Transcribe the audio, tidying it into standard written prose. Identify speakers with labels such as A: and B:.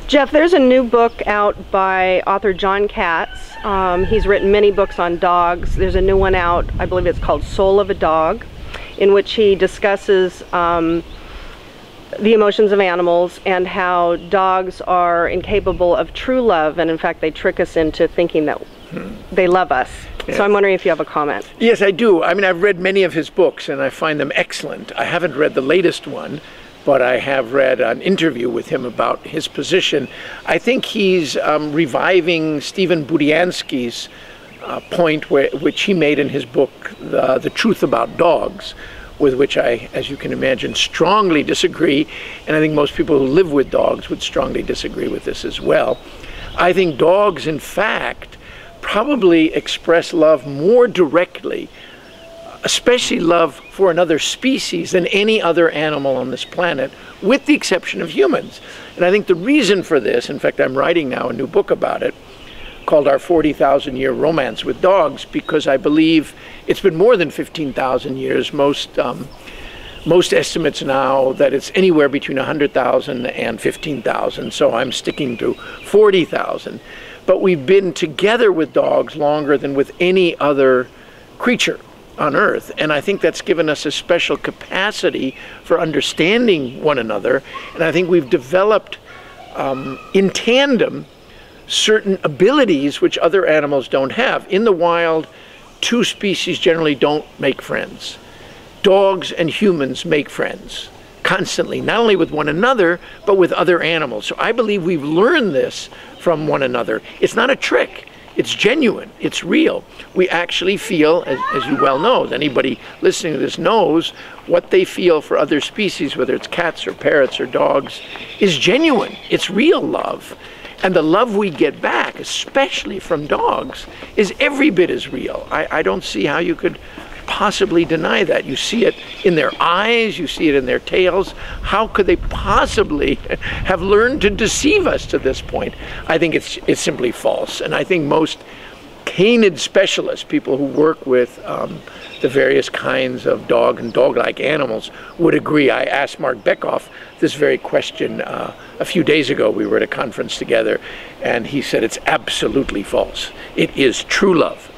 A: Jeff, there's a new book out by author Jon Katz. He's written many books on dogs. There's a new one out, I believe it's called Soul of a Dog, in which he discusses the emotions of animals and how dogs are incapable of true love, and in fact they trick us into thinking that they love us.
B: Yes.
A: So I'm wondering if you have a comment.
B: Yes, I do. I mean, I've read many of his books and I find them excellent. I haven't read the latest one, but I have read an interview with him about his position. I think he's reviving Stephen Budiansky's point which he made in his book, The Truth About Dogs, with which I, as you can imagine, strongly disagree, and I think most people who live with dogs would strongly disagree with this as well. I think dogs, in fact, probably express love more directly, especially love for another species, than any other animal on this planet, with the exception of humans. And I think the reason for this, in fact, I'm writing now a new book about it, called Our 40,000-Year Romance with Dogs, because I believe it's been more than 15,000 years. Most estimates now that it's anywhere between 100,000 and 15,000, so I'm sticking to 40,000. But we've been together with dogs longer than with any other creature on Earth, and I think that's given us a special capacity for understanding one another, and I think we've developed in tandem certain abilities which other animals don't have. In the wild, two species generally don't make friends. Dogs and humans make friends constantly, not only with one another, but with other animals. So I believe we've learned this from one another. It's not a trick. It's genuine. It's real. We actually feel, as you well know, anybody listening to this knows, what they feel for other species, whether it's cats or parrots or dogs, is genuine. It's real love. And the love we get back, especially from dogs, is every bit as real. I don't see how you could possibly deny that. You see it in their eyes, you see it in their tails. How could they possibly have learned to deceive us to this point? I think it's simply false. And I think most canid specialists, people who work with the various kinds of dog and dog-like animals, would agree. I asked Mark Bekoff this very question a few days ago. We were at a conference together, and he said it's absolutely false. It is true love.